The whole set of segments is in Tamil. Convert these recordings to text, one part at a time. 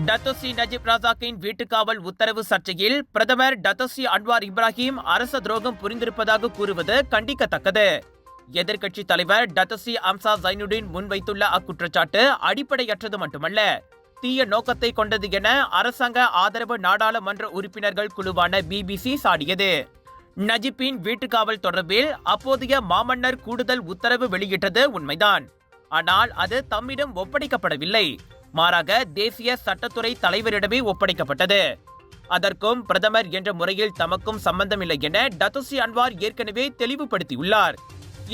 டத்தோஸ்ரீ நஜீப் ரசாக்கின் வீட்டுக்காவல் உத்தரவு சர்ச்சையில் பிரதமர் டத்தோஸ்ரீ அன்வார் இப்ராஹிம் அரச துரோகம் புரிந்திருப்பதாக கூறுவது கண்டிக்கத்தக்கது. எதிர்க்கட்சி தலைவர் டத்தோஸ்ரீ அம்சா ஜைனுடின் முன்வைத்துள்ள அக்குற்றச்சாட்டு அடிப்படையற்றது மட்டுமல்ல, தீய நோக்கத்தை கொண்டது என அரசாங்க ஆதரவு நாடாளுமன்ற உறுப்பினர்கள் குழுவான பிபிசி சாடியது. நஜீப்பின் வீட்டுக்காவல் தொடர்பில் அப்போதைய மாமன்னர் கூடுதல் உத்தரவு வெளியிட்டது உண்மைதான். ஆனால் அது தம்மிடம் ஒப்படைக்கப்படவில்லை. மாறாக தேசிய சட்டத்துறை தலைவரிடமே ஒப்படைக்கப்பட்டது. அதற்கும் பிரதமர் என்ற முறையில் தமக்கும் சம்பந்தமில்லை என டத்தோஸ்ரீ அன்வார் ஏற்கனவே தெளிவுபடுத்தியுள்ளார்.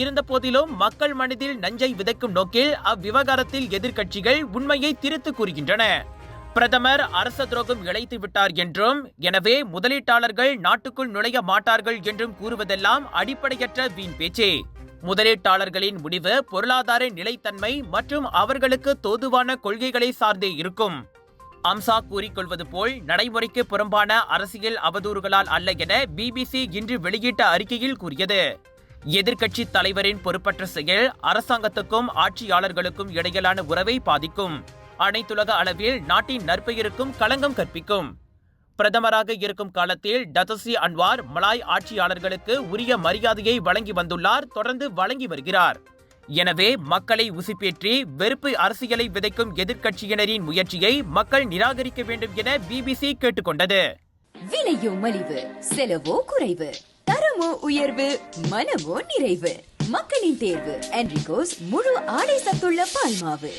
இருந்த போதிலும் மக்கள் மனதில் நஞ்சை விதைக்கும் நோக்கில் அவ்விவகாரத்தில் எதிர்க்கட்சிகள் உண்மையை திரித்து கூறுகின்றன. பிரதமர் அரச துரோகம் இழைத்து விட்டார் என்றும், எனவே முதலீட்டாளர்கள் நாட்டுக்குள் நுழைய மாட்டார்கள் என்றும் கூறுவதெல்லாம் அடிப்படையற்ற வீண் பேச்சே. முதலீட்டாளர்களின் முடிவு பொருளாதார நிலைத்தன்மை மற்றும் அவர்களுக்கு தோதுவான கொள்கைகளை சார்ந்தே இருக்கும். அம்சா கூறிக்கொள்வது போல் நடைமுறைக்கு புறம்பான அரசியல் அவதூறுகளால் அல்ல என பிபிசி இன்று வெளியிட்ட அறிக்கையில் கூறியது. எதிர்க்கட்சி தலைவரின் பொறுப்பற்ற செயல் அரசாங்கத்துக்கும் ஆட்சியாளர்களுக்கும் இடையிலான உறவை பாதிக்கும். அனைத்துலக அளவில் நாட்டின் நற்பெயருக்கும் களங்கம் கற்பிக்கும். பிரதமராக இருக்கும் காலத்தில் டத்தோஸ்ரீ அன்வார் மலாய் ஆட்சியாளர்களுக்கு உரிய மரியாதையை வழங்கி வந்துள்ளார், தொடர்ந்து வழங்கி வருகிறார். எனவே மக்களை உசுப்பேற்றி வெறுப்பு அரசியலை விதைக்கும் எதிர்க்கட்சியினரின் முயற்சியை மக்கள் நிராகரிக்க வேண்டும் என பிபிசி கேட்டுக்கொண்டது. விலையோ மலிவு, செலவோ குறைவு, தரமோ உயர்வு, மனமோ நிறைவு. மக்களின் தேர்வு என்ரிகோஸ் முழு ஆடை சத்துள்ள பால்மாவு.